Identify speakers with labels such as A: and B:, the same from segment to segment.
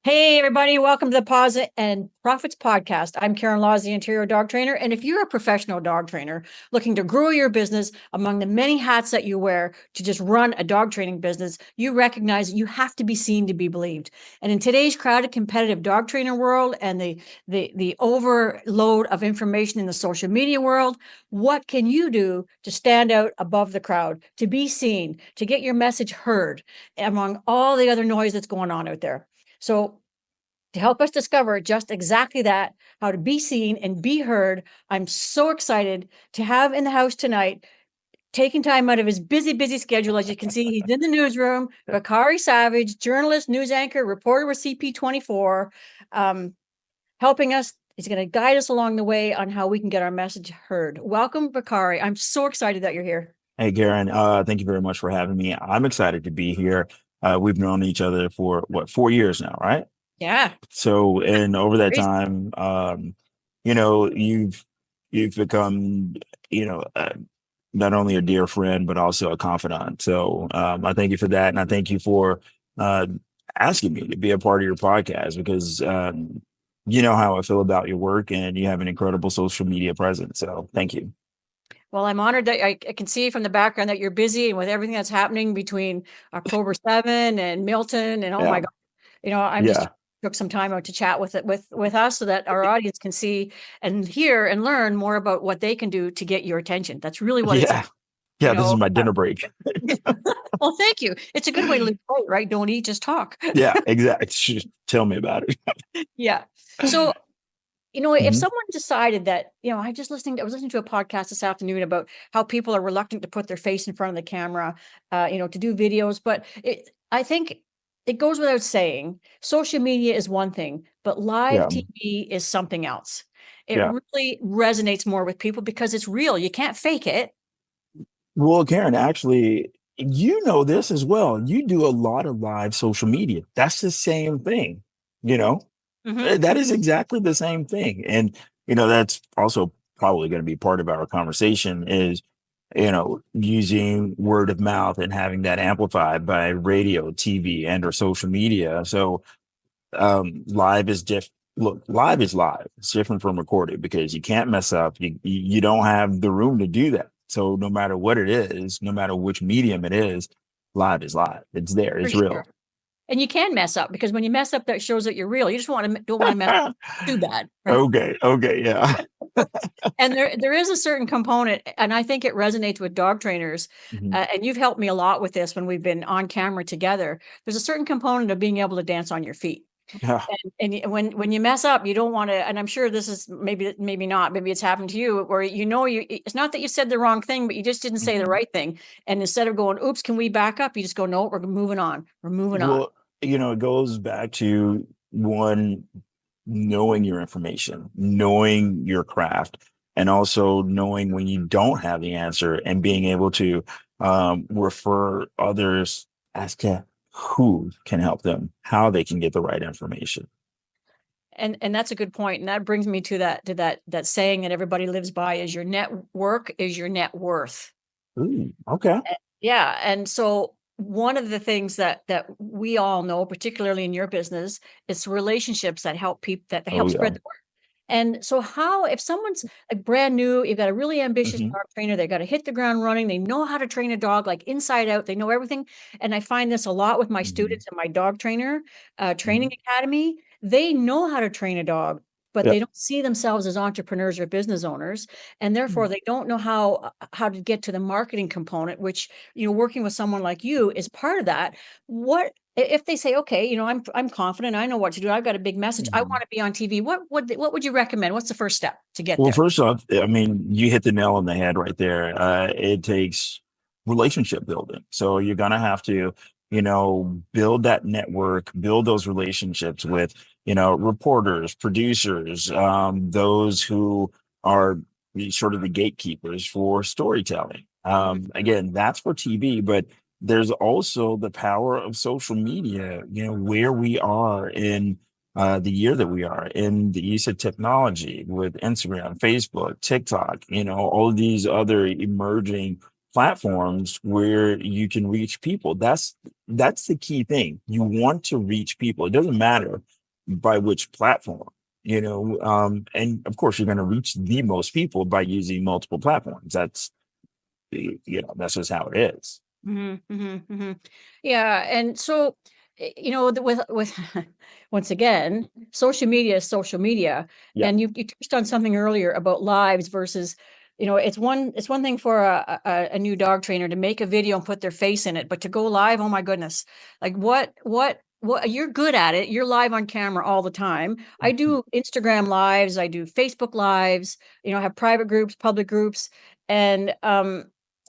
A: Hey, everybody, welcome to the Paws and Profits podcast. I'm Karen Laws, the interior dog trainer. And if you're a professional dog trainer looking to grow your business among the many hats that you wear to just run a dog training business, you recognize that you have to be seen to be believed. And in today's crowded, competitive dog trainer world and the overload of information in the social media world, what can you do to stand out above the crowd, to be seen, to get your message heard among all the other noise that's going on out there? So to help us discover just exactly that, how to be seen and be heard, I'm so excited to have in the house tonight, taking time out of his busy schedule. As you can see, he's in the newsroom, Bakari Savage, journalist, news anchor, reporter with EP4, helping us. He's going to guide us along the way on how we can get our message heard. Welcome, Bakari. I'm so excited that you're here.
B: Hey, Karen, thank you very much for having me. I'm excited to be here. We've known each other for 4 years now, right?
A: Yeah.
B: So, and over that
A: Crazy.
B: time, you've become, not only a dear friend, but also a confidant. So, I thank you for that. And I thank you for asking me to be a part of your podcast because, you know how I feel about your work and you have an incredible social media presence. So thank you.
A: Well, I'm honored that I can see from the background that you're busy and with everything that's happening between October 7 and Milton and oh my
B: Yeah.
A: God, I'm just
B: Yeah.
A: took some time out to chat with us so that our audience can see and hear and learn more about what they can do to get your attention. That's really what it's,
B: Yeah. Yeah. This is my dinner break.
A: well, thank you. It's a good way to lose weight, right? Don't eat, just talk.
B: Yeah, exactly. Tell me about it.
A: Yeah. So if
B: Mhm.
A: someone decided that, I was listening to a podcast this afternoon about how people are reluctant to put their face in front of the camera, to do videos. But I think it goes without saying, social media is one thing, but live
B: Yeah.
A: TV is something else. It
B: Yeah.
A: really resonates more with people because it's real. You can't fake it.
B: Well, Karen, actually, you know this as well. You do a lot of live social media. That's the same thing, you know?
A: Hmm.
B: That is exactly the same thing. And, that's also probably going to be part of our conversation is, using word of mouth and having that amplified by radio, TV, and or social media. So live is look, live is live. It's different from recorded because you can't mess up. You don't have the room to do that. So no matter what it is, no matter which medium it is, live is live. It's there.
A: For
B: It's
A: sure.
B: real.
A: And you can mess up because when you mess up, that shows that you're real. You just don't want to mess up too bad, right?
B: Okay. Okay. Yeah.
A: And there is a certain component, and I think it resonates with dog trainers.
B: Mhm.
A: And you've helped me a lot with this when we've been on camera together. There's a certain component of being able to dance on your feet.
B: Yeah.
A: When you mess up, you don't want to. And I'm sure this is maybe not. Maybe it's happened to you, where it's not that you said the wrong thing, but you just didn't say the
B: Mhm.
A: right thing. And instead of going, "Oops, can we back up?" You just go, "No, we're moving on. We're moving on."
B: Well, it goes back to one, knowing your information, knowing your craft, and also knowing when you don't have the answer and being able to refer others as to who can help them, how they can get the right information.
A: And that's a good point. And that brings me to that saying that everybody lives by is your network is your net worth.
B: Ooh, okay.
A: Yeah. And so one of the things that we all know, particularly in your business, is relationships that help people that
B: Oh
A: help
B: yeah.
A: spread the word. And so how, if someone's like brand new, you've got a really ambitious
B: Hmm.
A: dog trainer, they got to hit the ground running, they know how to train a dog like inside out, they know everything. And I find this a lot with my
B: Hmm.
A: students in my dog trainer
B: Hmm.
A: training academy. They know how to train a dog, but
B: Yeah.
A: they don't see themselves as entrepreneurs or business owners. And therefore they don't know how to get to the marketing component, which, working with someone like you is part of that. What if they say, okay, I'm confident, I know what to do, I've got a big message, I
B: Mhm.
A: want to be on TV. What would you recommend? What's the first step to get
B: Well,
A: there?
B: first off, I mean, you hit the nail on the head right there. It takes relationship building. So you're going to have to, build that network, build those relationships with, reporters, producers, those who are sort of the gatekeepers for storytelling.
A: Mhm.
B: Again, that's for TV, but there's also the power of social media, where we are in the year that we are in the use of technology with Instagram, Facebook, TikTok, all of these other emerging platforms where you can reach people. That's the key thing. You want to reach people. It doesn't matter by which platform, and of course you're going to reach the most people by using multiple platforms. That's just how it is.
A: Yeah, and so with once again, social media is social media,
B: Yeah.
A: and you touched on something earlier about lives versus, it's one thing for a new dog trainer to make a video and put their face in it, but to go live, oh my goodness, like what you're good at it. You're live on camera all the time. I do Instagram lives, I do Facebook lives, I have private groups, public groups, and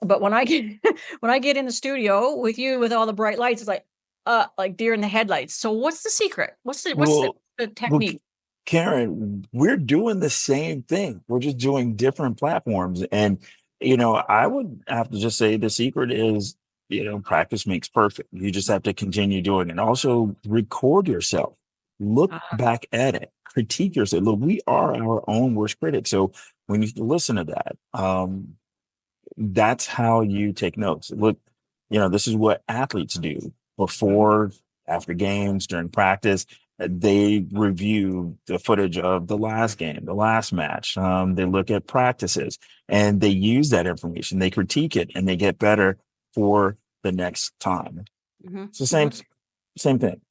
A: but when I get when I get in the studio with you with all the bright lights, it's like deer in the headlights. So what's the secret? What's
B: Well,
A: the
B: well,
A: technique?
B: Karen, we're doing the same thing. We're just doing different platforms. And, I would have to just say the secret is, practice makes perfect. You just have to continue doing it. Also, record yourself, look
A: Uh,
B: back at it, critique yourself. Look, we are our own worst critics. So when you listen to that, that's how you take notes. Look, this is what athletes do before, after games, during practice. They review the footage of the last game, the last match. They look at practices and they use that information. They critique it and they get better for the next time.
A: mhm,
B: It's the
A: mhm.
B: same thing.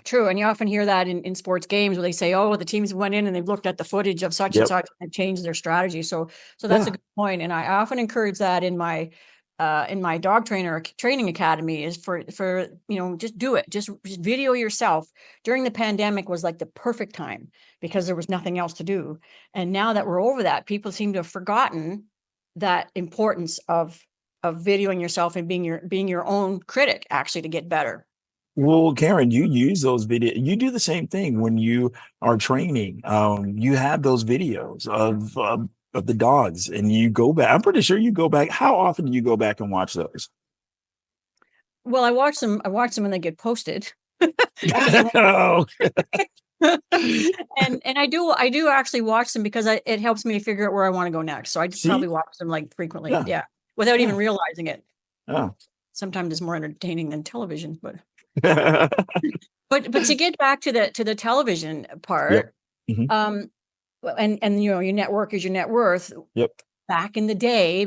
A: True, and you often hear that in sports games where they say, "Oh, the teams went in and they've looked at the footage of such and
B: Yep.
A: such and changed their strategy." So that's a
B: Yeah.
A: good point, and I often encourage that in my dog training academy is for just do it, just video yourself. During the pandemic was like the perfect time because there was nothing else to do, and now that we're over that, people seem to have forgotten that importance of videoing yourself and being your own critic actually to get better.
B: Well, Karen, you use those video. You do the same thing when you are training. You have those videos of the dogs, and you go back. I'm pretty sure you go back. How often do you go back and watch those?
A: Well, I watch them when they get posted. And
B: Oh,
A: I do actually watch them because it helps me to figure out where I wanna go next. So I just
B: see,
A: probably watch them, like, frequently,
B: yeah,
A: yeah, without even
B: yeah,
A: realizing it.
B: yeah.
A: Sometimes it's more entertaining than television, but to get back to the television
B: Yep.
A: part,
B: Mhm.
A: um, and your network is your net worth.
B: Yep.
A: Back in the day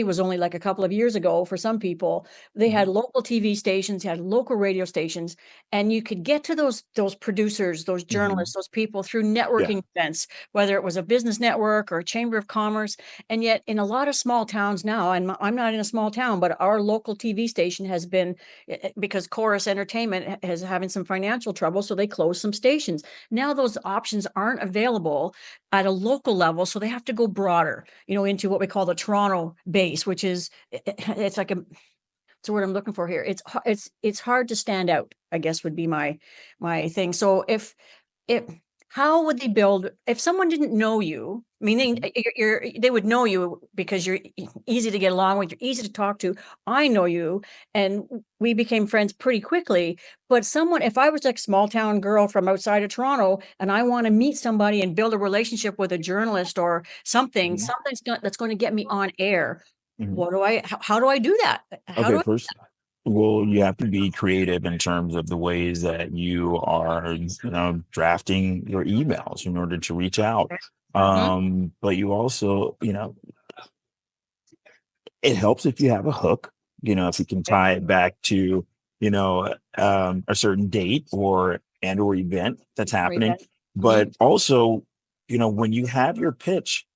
A: was only like a couple of years ago for some people. They had
B: Mhm.
A: local TV stations, had local radio stations, and you could get to those producers, those
B: Mhm.
A: journalists, those people through
B: Yeah.
A: networking events, whether it was a business network or a chamber of commerce. And yet, in a lot of small towns now, and I'm not in a small town, but our local TV station has been because Chorus Entertainment is having some financial trouble, so they closed some stations. Now those options aren't available at a local level, so they have to go broader, into what we call the Toronto base, which is it's like it's the word I'm looking for here. It's hard to stand out, I guess would be my thing. So if how would they build if someone didn't know you? I mean,
B: Mhm.
A: they would know you because you're easy to get along with, you're easy to talk to. I know you, and we became friends pretty quickly. But if I was like a small town girl from outside of Toronto, and I want to meet somebody and build a relationship with a journalist or something,
B: Mhm.
A: that's going to get me on air.
B: Mhm.
A: What do I? How do I do that? How do
B: Okay,
A: I?
B: first, well, you have to be creative in terms of the ways that you are, drafting your emails in order to reach out.
A: Mhm.
B: But you also, it helps if you have a hook, if you can
A: Okay.
B: tie it back to, a certain date or event that's
A: Or
B: happening.
A: event.
B: But
A: Mhm.
B: also, when you have your pitch,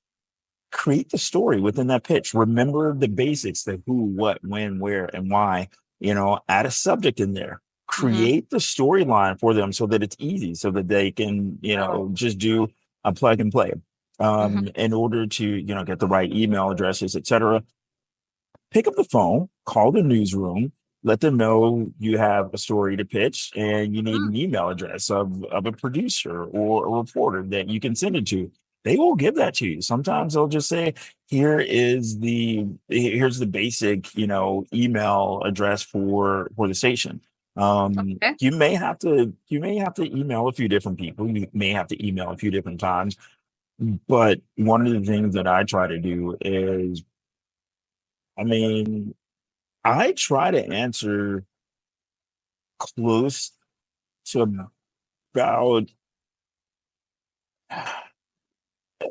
B: create the story within that pitch. Remember the basics, the who, what, when, where, and why. Add a subject in there.
A: Mhm.
B: Create the storyline for them so that it's easy, so that they can,
A: Oh.
B: just do a plug and play.
A: Mhm.
B: In order to, get the right email addresses, etc. Pick up the phone, call the newsroom, let them know you have a story to pitch and you need
A: Mm.
B: an email address of a producer or a reporter that you can send it to. They will give that to you. Sometimes they'll just say, here's the basic, email address for the station.
A: Okay.
B: You may have to email a few different people. You may have to email a few different times. But one of the things that I try to do is, I mean, I try to answer close to about,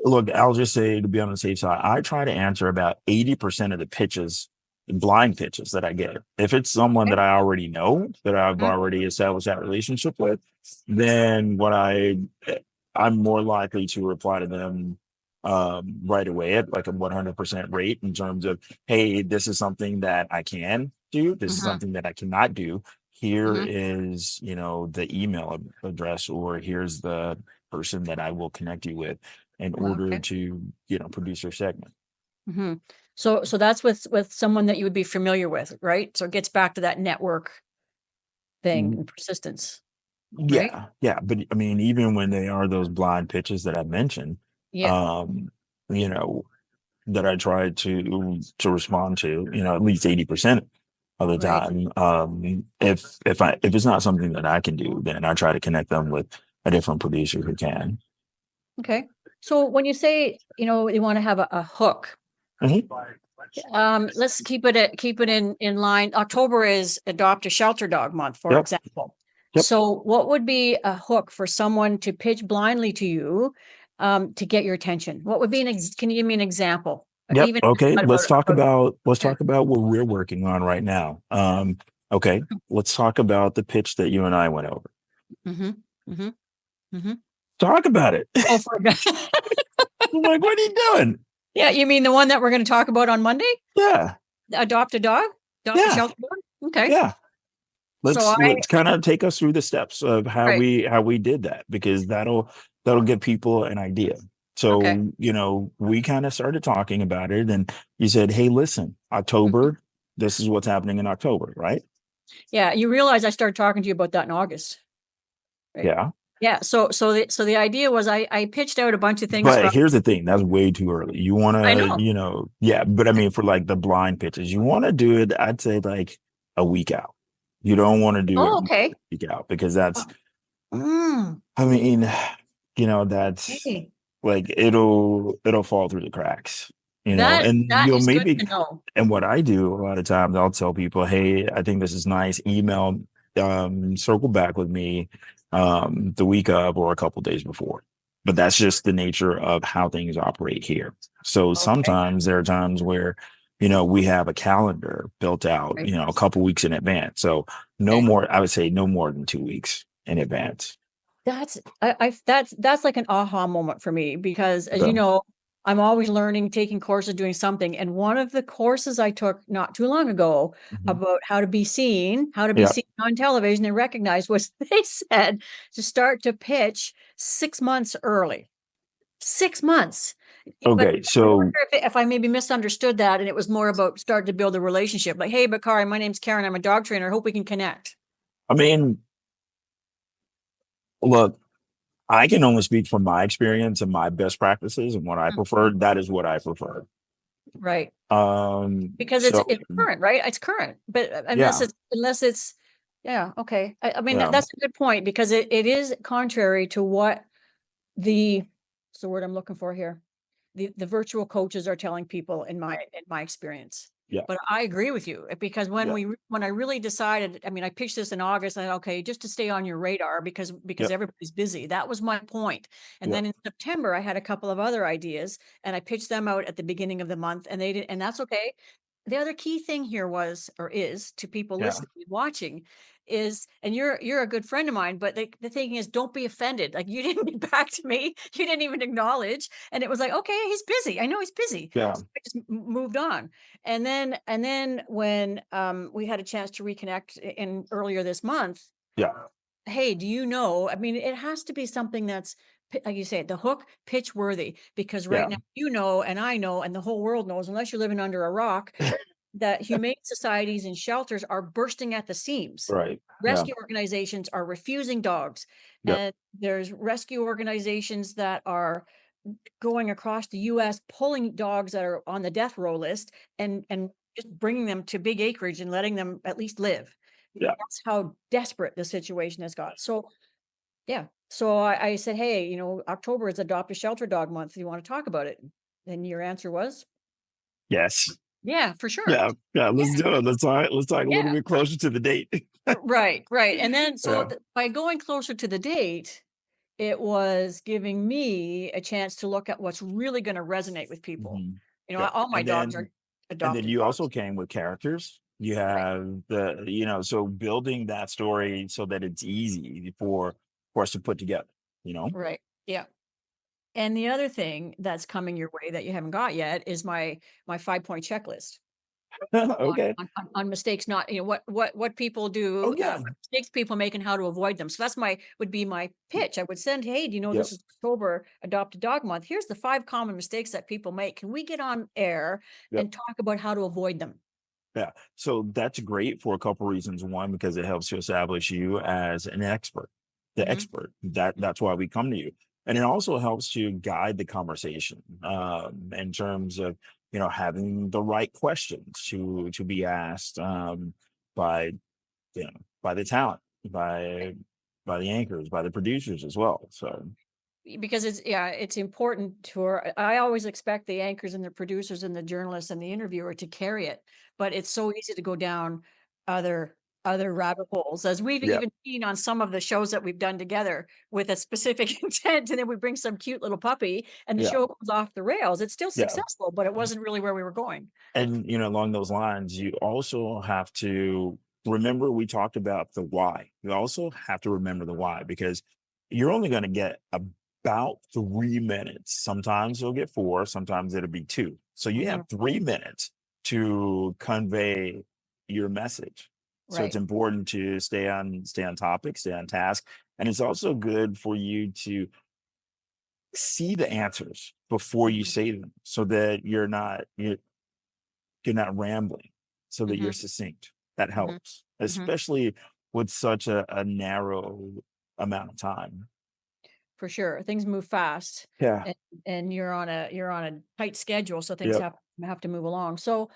B: look, I'll just say, to be on the safe side, I try to answer about 80% of the pitches, blind pitches that I get. If it's someone
A: Okay.
B: that I already know, that I've
A: Mhm.
B: already established that relationship with, then I'm more likely to reply to them right away at like a 100% rate, in terms of, hey, this is something that I can do. This is
A: Mhm.
B: something that I cannot do. Here
A: Mhm.
B: is, the email address, or here's the person that I will connect you with in order
A: Okay.
B: to, produce your segment.
A: Mhm. So that's with someone that you would be familiar with, right? So it gets back to that network thing
B: Mm,
A: and persistence, right?
B: yeah, yeah. But I mean, even when they are those blind pitches that I mentioned,
A: Yeah.
B: um, you know, that I try to respond to, at least 80% of the
A: Right.
B: time. If it's not something that I can do, then I try to connect them with a different producer who can.
A: Okay. So when you say, you want to have a hook,
B: Mhm.
A: let's keep it in line. October is Adopt a Shelter Dog Month, for
B: Yep.
A: example.
B: Yep.
A: So what would be a hook for someone to pitch blindly to you, to get your attention? What would be can you give me an example?
B: Yep.
A: Even if it's
B: Okay.
A: not
B: Let's
A: yeah.
B: talk about what we're working on right now. Okay. Let's talk about the pitch that you and I went over.
A: Mm-hmm. Mm-hmm. Mm-hmm.
B: Talk about it.
A: Oh, for
B: I'm like, what are you doing?
A: yeah, you mean the one that we're going to talk about on Monday?
B: Yeah.
A: Adopt a dog? Adopt a
B: Yeah.
A: shelter dog? Okay.
B: Yeah.
A: So
B: Let's kind of take us through the steps of how
A: right.
B: we did that, because that'll give people an idea.
A: Okay.
B: So, we kind of started talking about it, and you said, hey, listen,
A: Mhm.
B: October, this is what's happening in October, right?
A: Yeah, you realize I started talking to you about that in August, right?
B: Yeah.
A: Yeah, so the idea was I pitched out a bunch of things
B: But
A: from
B: here's the thing, that's way too early. You want
A: I
B: to,
A: know.
B: yeah, but I mean, for like the blind pitches, you want to do it, I'd say, like a week out. You don't want to do it
A: Oh,
B: a
A: okay.
B: week out, because that's,
A: Mm,
B: I mean, that's
A: hey,
B: like, it'll fall through the cracks, and
A: that is good
B: maybe,
A: to know.
B: and what I do a lot of times, I'll tell people, hey, I think this is nice. Email, circle back with me the week of, or a couple days before. But that's just the nature of how things operate here. So
A: Okay,
B: sometimes there are times where, we have a calendar built out,
A: right.
B: a couple weeks in advance. So no
A: Okay.
B: more, I would say no more than 2 weeks in advance.
A: That's like an aha moment for me because, as you
B: So,
A: know, I'm always learning, taking courses, doing something. And one of the courses I took not too long ago
B: mhm.
A: about how to be
B: Yeah.
A: seen on television and recognized was they said to start to pitch 6 months early. 6 months. But
B: Okay.
A: I wonder
B: So,
A: if I maybe misunderstood that and it was more about starting to build a relationship. Like, hey, Bakari, my name's Karen. I'm a dog trainer. I hope we can connect.
B: I mean, look, I can only speak from my experience and my best practices and what I prefer.
A: Mhm.
B: That is what I prefer.
A: Right. Because
B: So
A: it's current, right? It's current, but
B: yeah,
A: unless it's yeah, okay. I mean,
B: yeah,
A: that's a good point because it is contrary to what the what's the word I'm looking for here? The virtual coaches are telling people in my experience.
B: yeah,
A: But I agree with you because
B: yeah,
A: when I really decided, I mean, I pitched this in August and okay, just to stay on your radar
B: yeah,
A: because everybody's busy. That was my point. And
B: yeah,
A: then in September, I had a couple of other ideas and I pitched them out at the beginning of the month and they did, and that's okay. The other key thing here was or is to people
B: yeah,
A: listening and watching is and you're a good friend of mine, but the thing is don't be offended. Like you didn't get back to me. You didn't even acknowledge. And it was like, okay, he's busy. I know he's busy.
B: yeah,
A: So I just moved on. And then when we had a chance to reconnect in earlier this month,
B: yeah,
A: hey, do you know? I mean, it has to be something that's like you say, the hook pitch worthy, because right
B: yeah,
A: now you know, and I know, and the whole world knows, unless you're living under a rock, that humane societies and shelters are bursting at the seams.
B: right, yeah,
A: Rescue organizations are refusing dogs,
B: yeah,
A: and there's rescue organizations that are going across the US pulling dogs that are on the death row list and just bringing them to big acreage and letting them at least live.
B: yeah.
A: That's how desperate the situation has got. So, yeah. So I said, "Hey, October is Adopt a Shelter Dog Month. You want to talk about it?" And your answer was?
B: Yes,
A: Yeah, for sure.
B: Yeah, yeah,
A: Yeah,
B: let's do it. Let's talk a little
A: yeah.
B: bit closer to the date.
A: Right, right. And then so
B: Yeah.
A: by going closer to the date, it was giving me a chance to look at what's really gonna resonate with people.
B: Mhm.
A: You know,
B: Yep.
A: all my dogs are
B: And then
A: adopted
B: you also
A: dogs.
B: came with characters. You
A: Right,
B: have so building that story so that it's easy for us to put together, you know?
A: right. Yeah. And the other thing that's coming your way that you haven't got yet is my 5-point checklist
B: Okay.
A: on mistakes, not what people do,
B: Oh, yeah.
A: what mistakes people make and how to avoid them. So that's my would be my pitch. I would send, "Hey, do you know
B: Yep.
A: this is October Adopt a Dog Month? Here's the 5 common mistakes that people make. Can we get on air
B: Yep.
A: and talk about how to avoid them?"
B: Yeah. So that's great for a couple reasons. One, because it helps to establish you as an expert, the
A: Mhm.
B: expert. That's why we come to you. And it also helps to guide the conversation in terms of having the right questions to be asked by by the talent, by the anchors, by the producers as well. So
A: Because it's yeah, it's important to I always expect the anchors and the producers and the journalists and the interviewer to carry it, but it's so easy to go down other other rabbit holes, as we've
B: yeah,
A: even seen on some of the shows that we've done together with a specific intent, and then we bring some cute little puppy, and the
B: yeah,
A: show goes off the rails. It's still
B: yeah.
A: successful, but it wasn't really where we were going.
B: And along those lines, you also have to remember we talked about the why. You also have to remember the why because you're only going to get about 3 minutes. Sometimes you'll get four, sometimes it'll be two. So you have
A: Mhm.
B: 3 minutes to convey your message. So it's
A: Right.
B: important to stay on topic, stay on task. And it's also good for you to see the answers before you
A: Mhm.
B: say them so that you're not rambling, so that you're
A: Mhm.
B: succinct. That
A: Mhm.
B: helps,
A: Mhm.
B: especially with such a narrow amount of time.
A: For sure. Things move fast
B: Yeah.
A: and you're on a tight schedule, so things
B: Yep.
A: have to move along. So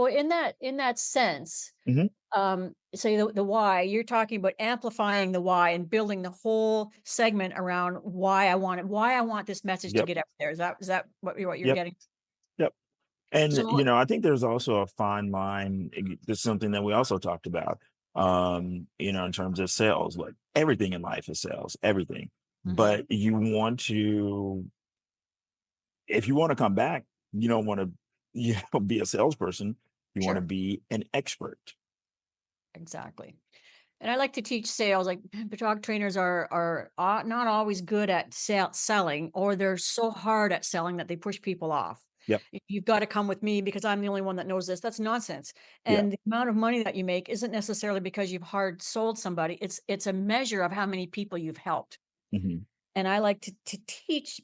A: in that sense,
B: Mhm.
A: say the why, you're talking about amplifying the why and building the whole segment around why I want this message to
B: Yep.
A: get out there. Is that what you're
B: Yep.
A: getting?
B: Yep. And,
A: So
B: I think there's also a fine line. There's something that we also talked about, in terms of sales, like everything in life is sales, everything.
A: mhm,
B: But if you want to come back, you don't want to, be a salesperson. You want to
A: sure.
B: be an expert.
A: Exactly. And I like to teach sales. Like the dog trainers are not always good at selling, or they're so hard at selling that they push people off.
B: Yep.
A: You've got to come with me because I'm the only one that knows this. That's nonsense.
B: Yeah.
A: And the amount of money that you make isn't necessarily because you've hard sold somebody. It's a measure of how many people you've helped.
B: Mhm.
A: And I like to teach,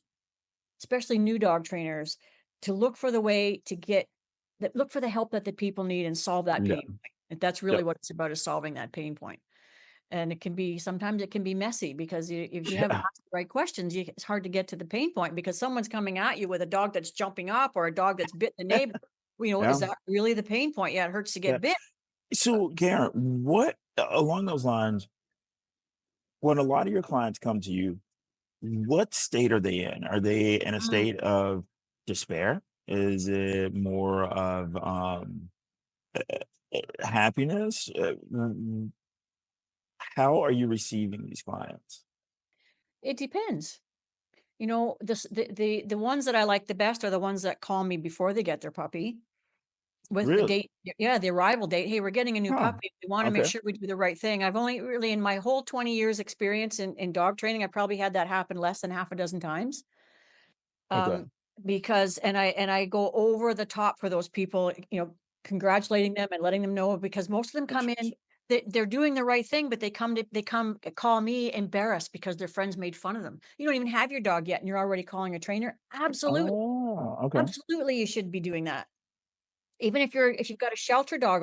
A: especially new dog trainers, to look for the way to get that look for the help that the people need and solve that
B: Yeah.
A: pain point. And that's really
B: Yep.
A: what it's about, is solving that pain point. And it can be sometimes it can be messy because if you haven't
B: Yeah.
A: asked the right questions, it's hard to get to the pain point because someone's coming at you with a dog that's jumping up or a dog that's bit the neighbor. Is
B: Yeah.
A: that really the pain point? Yeah, it hurts to
B: Yeah.
A: get bit.
B: So, Karen, what along those lines, when a lot of your clients come to you, what state are they in? Are they in a
A: Mm,
B: state of despair? Is it more of happiness? How are you receiving these clients?
A: it depends. The ones that I like the best are the ones that call me before they get their puppy with the
B: Really?
A: date. Yeah, the arrival date. Hey, we're getting a new
B: Huh.
A: puppy. We want to make
B: Okay.
A: sure we do the right thing. I've only really in my whole 20 years experience in dog training, I probably had that happen less than half a dozen times.
B: Okay.
A: Um, because I go over the top for those people, congratulating them and letting them know because most of them come in, they're doing the right thing, but they come call me embarrassed because their friends made fun of them. You don't even have your dog yet, and you're already calling a trainer. Absolutely,
B: Oh, okay.
A: absolutely, you should be doing that. Even if you've got a shelter dog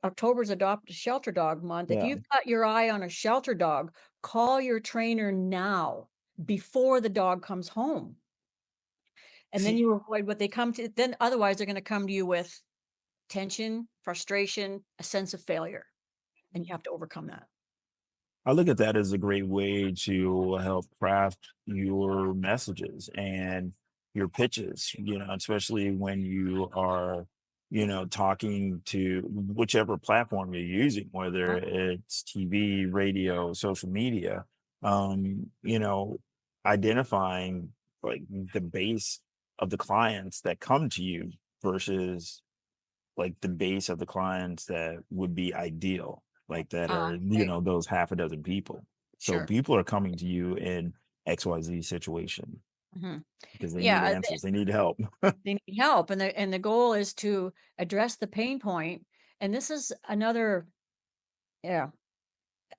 A: October's Adopt a Shelter Dog Month. If
B: Yeah.
A: you've got your eye on a shelter dog, call your trainer now before the dog comes home. And then
B: See,
A: you avoid what they come to then otherwise they're gonna come to you with tension, frustration, a sense of failure, and you have to overcome that.
B: I look at that as a great way to help craft your messages and, your pitches, especially when you are, talking to whichever platform you're using, whether it's TV, radio, social media, identifying like the base of the clients that come to you versus like the base of the clients that would be ideal, like that are,
A: Right.
B: those half a dozen people. So
A: Sure.
B: people are coming to you in XYZ situation
A: Mhm.
B: because they need
A: Yeah,
B: answers, they need help.
A: they need help, and the goal is to address the pain point, and this is another, yeah,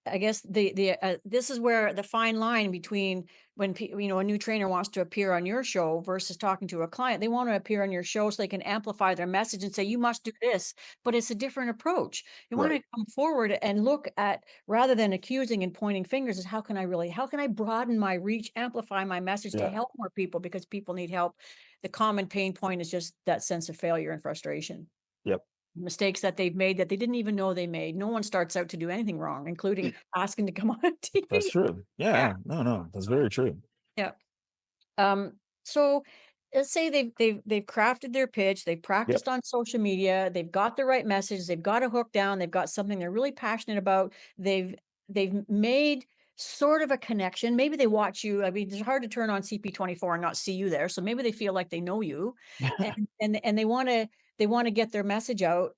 A: I guess this is where the fine line between when a new trainer wants to appear on your show versus talking to a client. They want to appear on your show so they can amplify their message and say, you must do this, but it's a different approach. You want
B: Right.
A: to come forward and look at, rather than accusing and pointing fingers, is how can I broaden my reach, amplify my message to
B: Yeah.
A: help more people because people need help. The common pain point is just that sense of failure and frustration,
B: Yep.
A: mistakes that they've made that they didn't even know they made. No one starts out to do anything wrong, including asking to come on
B: That's
A: TV.
B: true. Yeah.
A: Yeah,
B: Yeah. No, that's very true.
A: yeah. So let's say they've crafted their pitch, they've
B: Yep.
A: practiced on social media, they've got the right message, they've got a hook down, they've got something they're really passionate about. They've made sort of a connection. Maybe they watch you. I mean, it's hard to turn on CP24 and not see you there. So maybe they feel like they know you, and they want to get their message out.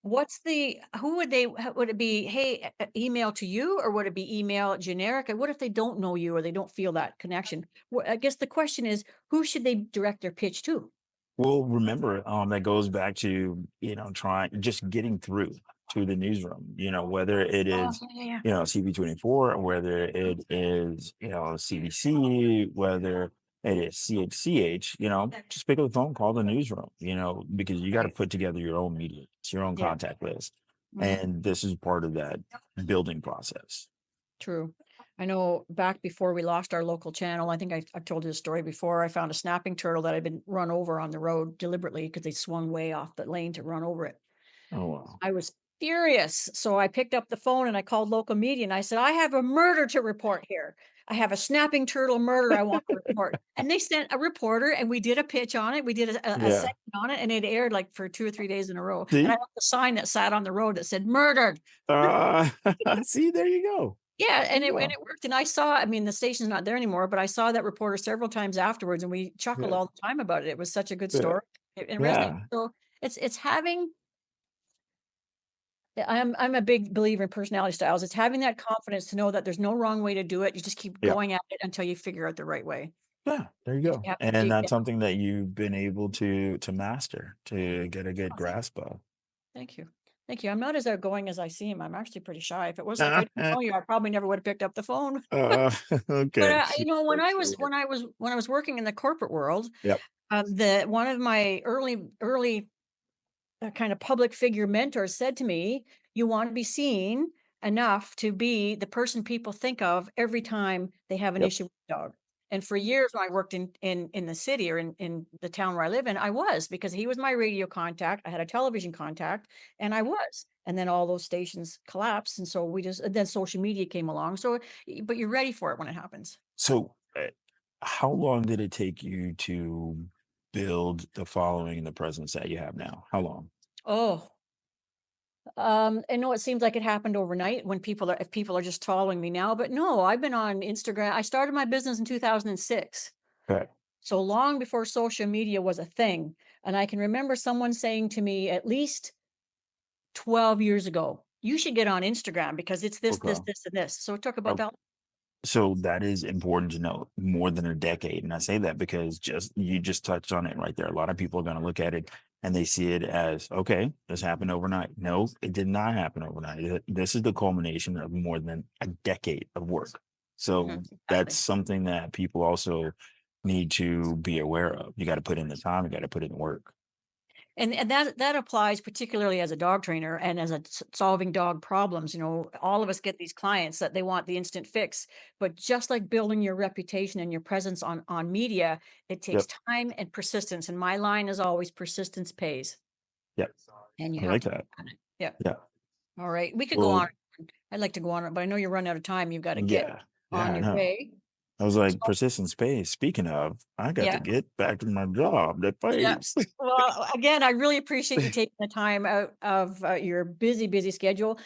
A: Who would would it be, hey, email to you, or would it be email generic? And what if they don't know you or they don't feel that connection? Well, I guess the question is, who should they direct their pitch to?
B: Well, remember, that goes back to, trying just getting through to the newsroom, whether it
A: Oh,
B: is,
A: yeah, yeah.
B: CB24, or whether it is, CBC, whether it is CHCH, just pick up the phone, call the newsroom, because you got to
A: Right.
B: put together your own media, it's your own
A: Yeah.
B: contact list.
A: Mhm.
B: And this is part of that building process.
A: True. I know back before we lost our local channel, I think I've told you the story before. I found a snapping turtle that had been run over on the road deliberately because they swung way off the lane to run over it.
B: Oh, wow.
A: I was furious. So I picked up the phone and I called local media and I said, I have a murder to report here. I have a snapping turtle murder I want to report. And they sent a reporter and we did a pitch on it. We did a
B: Yeah.
A: segment on it and it aired like for 2 or 3 days in a row. And I
B: See?
A: have the sign that sat on the road that said murdered.
B: Uh, see, there you go.
A: Yeah,
B: There
A: and
B: you
A: it
B: go.
A: worked. And I mean, the station's not there anymore, but I saw that reporter several times afterwards and we chuckled
B: Yeah.
A: all the time about it. It was such a good
B: Yeah.
A: story. It resonated.
B: Yeah.
A: So it's having Yeah, I'm a big believer in personality styles. It's having that confidence to know that there's no wrong way to do it. You just keep
B: Yeah.
A: going at it until you figure out the right way.
B: Yeah, there you
A: You
B: go.
A: have to
B: And
A: dig
B: that's
A: down.
B: something that you've been able to master, to get a good
A: Oh,
B: grasp of.
A: thank you. Thank you. I'm not as outgoing as I seem. I'm actually pretty shy. If I
B: Uh,
A: didn't know you, I probably never would have picked up the phone. But
B: okay.
A: when I
B: That's
A: was
B: fair.
A: working in the corporate world,
B: Yep.
A: the one of my early kind of public figure mentor said to me, "You want to be seen enough to be the person people think of every time they have an
B: Yep.
A: issue with a dog." And for years, when I worked in the city or in the town where I live in, I was, because he was my radio contact. I had a television contact, and I was. And then all those stations collapsed, and so then social media came along. So, but you're ready for it when it happens.
B: So, how long did it take you to build the following and the presence that you have now? How long?
A: Oh, I know it seems like it happened overnight when if people are just following me now, but no, I've been on Instagram. I started my business in 2006.
B: Okay.
A: So long before social media was a thing. And I can remember someone saying to me at least 12 years ago, you should get on Instagram because it's this, this,
B: Okay.
A: this, and this. So it took about
B: Uh,
A: that.
B: So that is important to know, more than a decade. And I say that because you just touched on it right there. A lot of people are going to look at it and they see it as, okay, this happened overnight. No, it did not happen overnight. This is the culmination of more than a decade of work. So that's
A: Exactly.
B: something that people also need to be aware of. You got to put in the time, you got to put in the work.
A: And that applies particularly as a dog trainer and as solving dog problems. All of us get these clients that they want the instant fix, but just like building your reputation and your presence on media, it takes
B: Yep.
A: time and persistence. And my line is always persistence pays,
B: Yep.
A: and you
B: I
A: have
B: like
A: to keep
B: that.
A: at it. Yeah.
B: Yeah.
A: All right. We could go on.
B: Well,
A: I'd like to go on, but I know you're running out of time. You've got to get
B: yeah. Yeah,
A: on
B: I
A: your
B: know.
A: way.
B: I was like, persistent space. Speaking of, I got to
A: Yeah.
B: get back to my job that
A: Yeah.
B: pays.
A: Well, again, I really appreciate you taking the time out of your busy, busy schedule.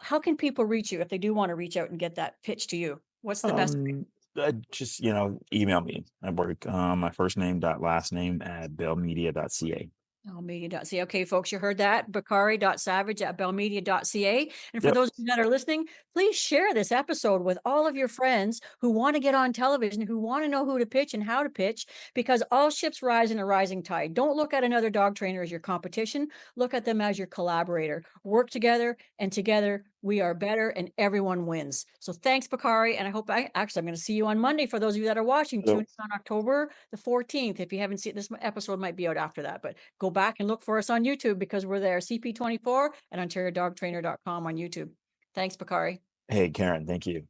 A: How can people reach you if they do want to reach out and get that pitch to you? What's the best way?
B: Just, email me at work. My first name dot last name at bellmedia.ca.
A: Bellmedia.ca. Okay, folks, you heard that. Bakari.savage at bellmedia.ca. And for
B: Yep.
A: those of you that are listening, please share this episode with all of your friends who want to get on television, who want to know who to pitch and how to pitch, because all ships rise in a rising tide. Don't look at another dog trainer as your competition. Look at them as your collaborator. Work together, and together we are better and everyone wins. So thanks, Bakari. And I hope I'm going to see you on Monday. For those of you that are watching, tune in on October the 14th. If you haven't seen this episode, might be out after that, but go back and look for us on YouTube because we're there. CP24 and OntarioDogTrainer.com on YouTube. Thanks, Bakari.
B: Hey, Karen, thank you.